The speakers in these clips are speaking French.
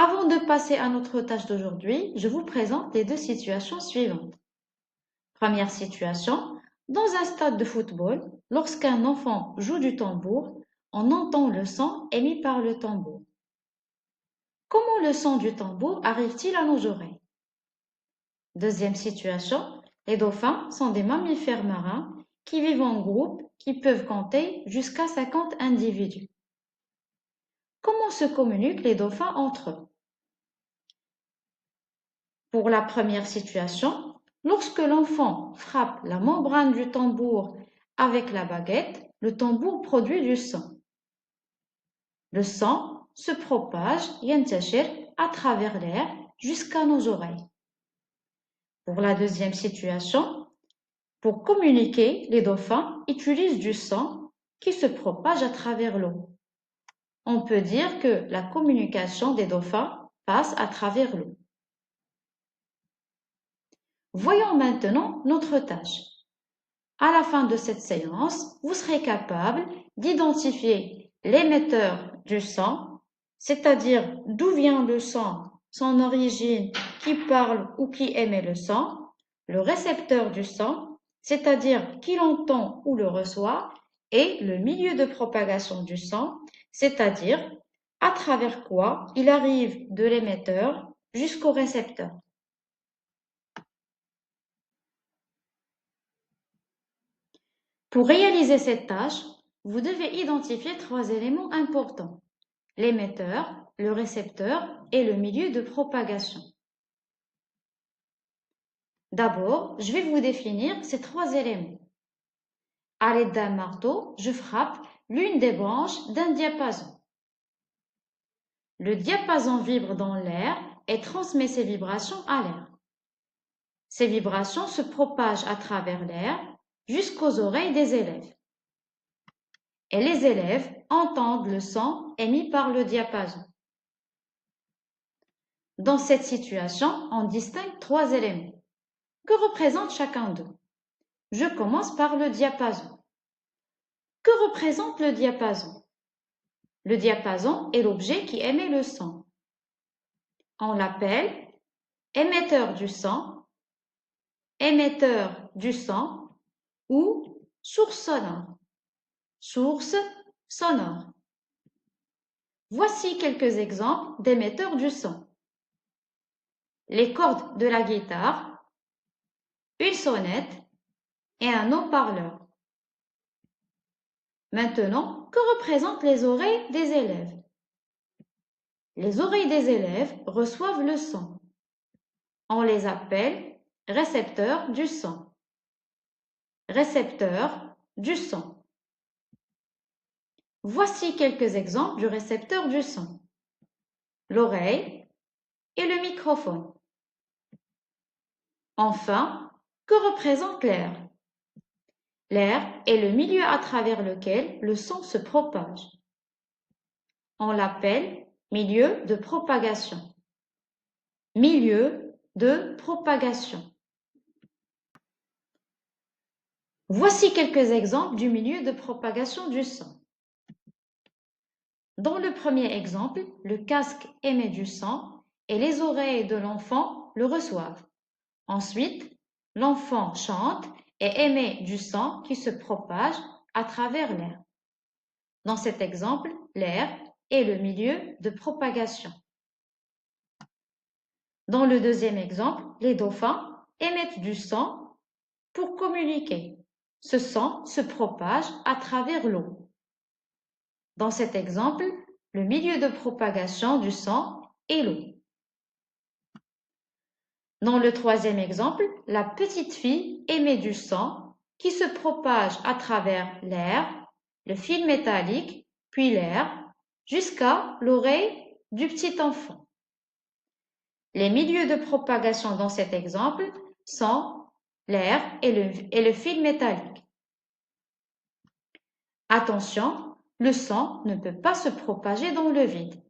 Avant de passer à notre tâche d'aujourd'hui, je vous présente les deux situations suivantes. Première situation, dans un stade de football, lorsqu'un enfant joue du tambour, on entend le son émis par le tambour. Comment le son du tambour arrive-t-il à nos oreilles? Deuxième situation, les dauphins sont des mammifères marins qui vivent en groupe qui peuvent compter jusqu'à 50 individus. Comment se communiquent les dauphins entre eux? Pour la première situation, lorsque l'enfant frappe la membrane du tambour avec la baguette, le tambour produit du son. Le son se propage ينتشر à travers l'air jusqu'à nos oreilles. Pour la deuxième situation, pour communiquer, les dauphins utilisent du son qui se propage à travers l'eau. On peut dire que la communication des dauphins passe à travers l'eau. Voyons maintenant notre tâche. À la fin de cette séance, vous serez capable d'identifier l'émetteur du son, c'est-à-dire d'où vient le son, son origine, qui parle ou qui émet le son, le récepteur du son, c'est-à-dire qui l'entend ou le reçoit, et le milieu de propagation du son, c'est-à-dire à travers quoi il arrive de l'émetteur jusqu'au récepteur. Pour réaliser cette tâche, vous devez identifier trois éléments importants: l'émetteur, le récepteur et le milieu de propagation. D'abord, je vais vous définir ces trois éléments. À l'aide d'un marteau, je frappe l'une des branches d'un diapason. Le diapason vibre dans l'air et transmet ses vibrations à l'air. Ces vibrations se propagent à travers l'air jusqu'aux oreilles des élèves. Et les élèves entendent le son émis par le diapason. Dans cette situation, on distingue trois éléments. Que représente chacun d'eux? Je commence par le diapason. Que représente le diapason? Le diapason est l'objet qui émet le son. On l'appelle émetteur du son ou source sonore. Source sonore. Voici quelques exemples d'émetteurs du son. Les cordes de la guitare, une sonnette et un haut-parleur. Maintenant, que représentent les oreilles des élèves? Les oreilles des élèves reçoivent le son. On les appelle récepteurs du son. Récepteurs du son. Voici quelques exemples du récepteur du son. L'oreille et le microphone. Enfin, que représente l'air? L'air est le milieu à travers lequel le son se propage. On l'appelle milieu de propagation. Milieu de propagation. Voici quelques exemples du milieu de propagation du son. Dans le premier exemple, le casque émet du son et les oreilles de l'enfant le reçoivent. Ensuite, l'enfant chante et émet du son qui se propage à travers l'air. Dans cet exemple, l'air est le milieu de propagation. Dans le deuxième exemple, les dauphins émettent du son pour communiquer. Ce son se propage à travers l'eau. Dans cet exemple, le milieu de propagation du son est l'eau. Dans le troisième exemple, la petite fille émet du son qui se propage à travers l'air, le fil métallique, puis l'air, jusqu'à l'oreille du petit enfant. Les milieux de propagation dans cet exemple sont l'air et le fil métallique. Attention, le son ne peut pas se propager dans le vide,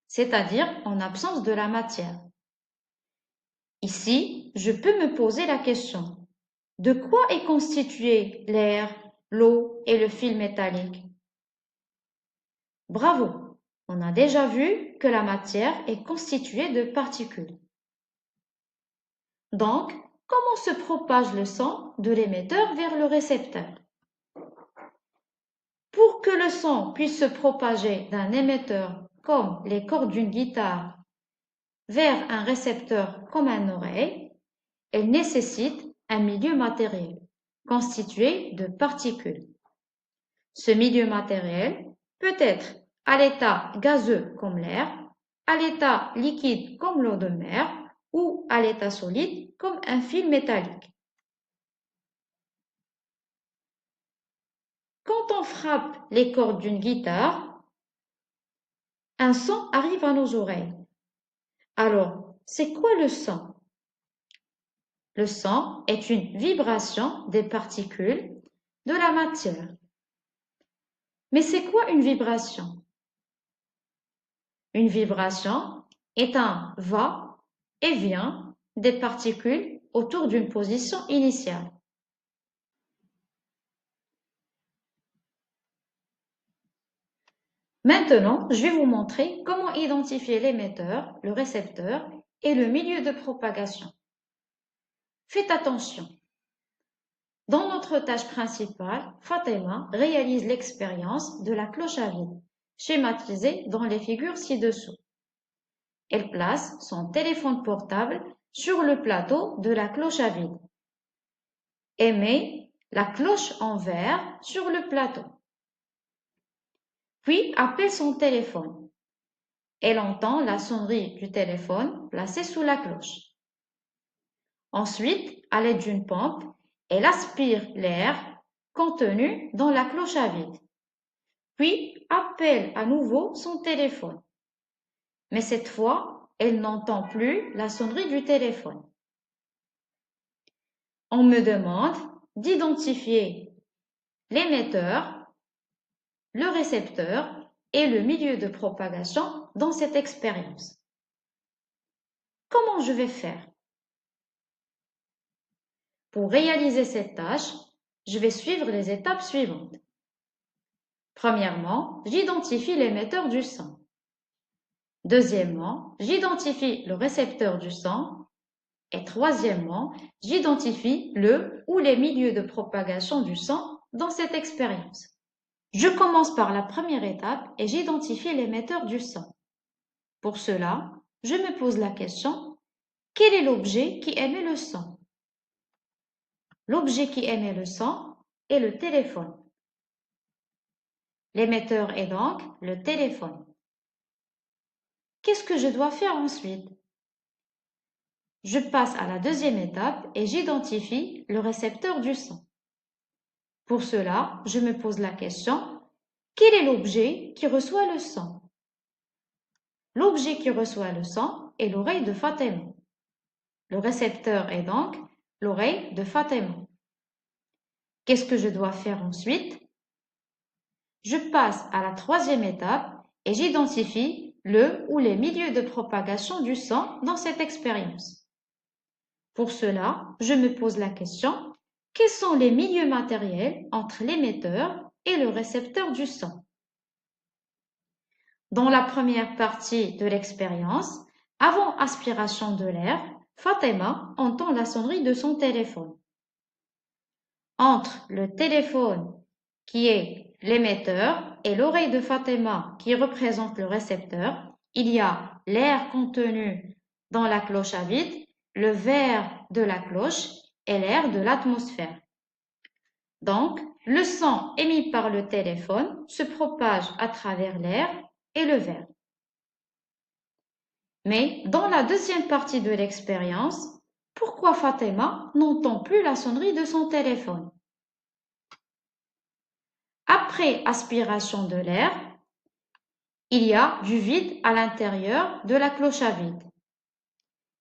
c'est-à-dire en absence de la matière. Ici, je peux me poser la question: de quoi est constitué l'air, l'eau et le fil métallique? Bravo! On a déjà vu que la matière est constituée de particules. Donc, comment se propage le son de l'émetteur vers le récepteur? Pour que le son puisse se propager d'un émetteur comme les cordes d'une guitare vers un récepteur comme une oreille, elle nécessite un milieu matériel constitué de particules. Ce milieu matériel peut être à l'état gazeux comme l'air, à l'état liquide comme l'eau de mer ou à l'état solide comme un fil métallique. Quand on frappe les cordes d'une guitare, un son arrive à nos oreilles. Alors, c'est quoi le son? Le son est une vibration des particules de la matière. Mais c'est quoi une vibration? Une vibration est un va et vient des particules autour d'une position initiale. Maintenant, je vais vous montrer comment identifier l'émetteur, le récepteur et le milieu de propagation. Faites attention. Dans notre tâche principale, Fatima réalise l'expérience de la cloche à vide, schématisée dans les figures ci-dessous. Elle place son téléphone portable sur le plateau de la cloche à vide et met la cloche en verre sur le plateau. Puis appelle son téléphone. Elle entend la sonnerie du téléphone placé sous la cloche. Ensuite, à l'aide d'une pompe, elle aspire l'air contenu dans la cloche à vide. Puis appelle à nouveau son téléphone. Mais cette fois, elle n'entend plus la sonnerie du téléphone. On me demande d'identifier l'émetteur, le récepteur et le milieu de propagation dans cette expérience. Comment je vais faire? Pour réaliser cette tâche, je vais suivre les étapes suivantes. Premièrement, j'identifie l'émetteur du son. Deuxièmement, j'identifie le récepteur du son. Et troisièmement, j'identifie le ou les milieux de propagation du son dans cette expérience. Je commence par la première étape et j'identifie l'émetteur du son. Pour cela, je me pose la question, quel est l'objet qui émet le son? L'objet qui émet le son est le téléphone. L'émetteur est donc le téléphone. Qu'est-ce que je dois faire ensuite? Je passe à la deuxième étape et j'identifie le récepteur du son. Pour cela, je me pose la question, quel est l'objet qui reçoit le son? L'objet qui reçoit le son est l'oreille de Fatima. Le récepteur est donc l'oreille de Fatima. Qu'est-ce que je dois faire ensuite? Je passe à la troisième étape et j'identifie le ou les milieux de propagation du son dans cette expérience. Pour cela, je me pose la question, quels sont les milieux matériels entre l'émetteur et le récepteur du son? Dans la première partie de l'expérience, avant aspiration de l'air, Fatima entend la sonnerie de son téléphone. Entre le téléphone, qui est l'émetteur, et l'oreille de Fatima, qui représente le récepteur, il y a l'air contenu dans la cloche à vide, le verre de la cloche et l'air de l'atmosphère. Donc, le son émis par le téléphone se propage à travers l'air et le verre. Mais dans la deuxième partie de l'expérience, pourquoi Fatima n'entend plus la sonnerie de son téléphone? Après aspiration de l'air, il y a du vide à l'intérieur de la cloche à vide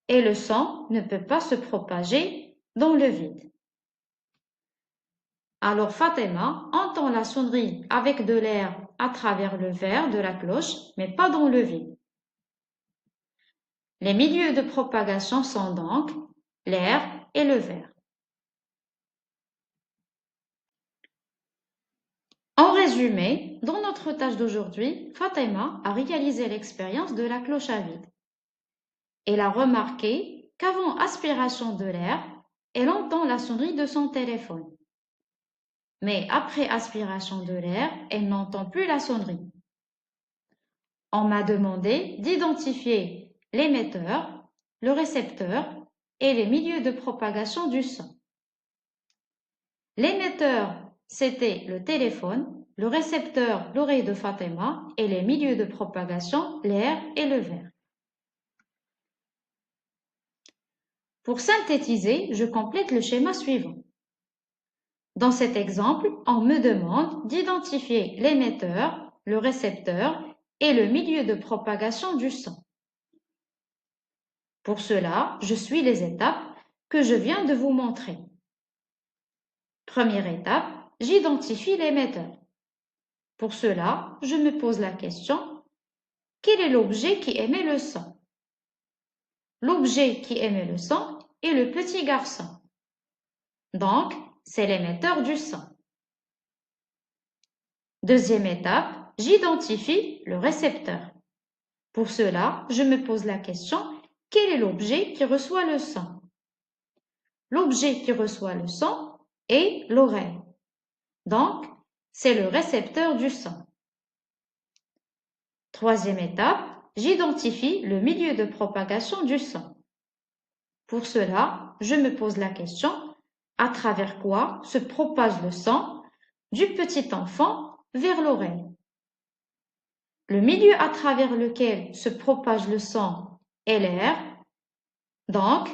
et le son ne peut pas se propager dans le vide. Alors Fatima entend la sonnerie avec de l'air à travers le verre de la cloche, mais pas dans le vide. Les milieux de propagation sont donc l'air et le verre. En résumé, dans notre tâche d'aujourd'hui, Fatima a réalisé l'expérience de la cloche à vide. Elle a remarqué qu'avant aspiration de l'air, elle entend la sonnerie de son téléphone. Mais après aspiration de l'air, elle n'entend plus la sonnerie. On m'a demandé d'identifier l'émetteur, le récepteur et les milieux de propagation du son. L'émetteur, c'était le téléphone, le récepteur, l'oreille de Fatima, et les milieux de propagation, l'air et le verre. Pour synthétiser, je complète le schéma suivant. Dans cet exemple, on me demande d'identifier l'émetteur, le récepteur et le milieu de propagation du son. Pour cela, je suis les étapes que je viens de vous montrer. Première étape, j'identifie l'émetteur. Pour cela, je me pose la question, quel est l'objet qui émet le son? L'objet qui émet le son est le petit garçon. Donc, c'est l'émetteur du son. Deuxième étape, j'identifie le récepteur. Pour cela, je me pose la question, quel est l'objet qui reçoit le son? L'objet qui reçoit le son est l'oreille. Donc, c'est le récepteur du son. Troisième étape, j'identifie le milieu de propagation du son. Pour cela, je me pose la question, à travers quoi se propage le son du petit enfant vers l'oreille? Le milieu à travers lequel se propage le son est l'air. Donc,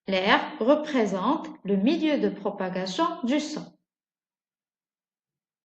l'air représente le milieu de propagation du son.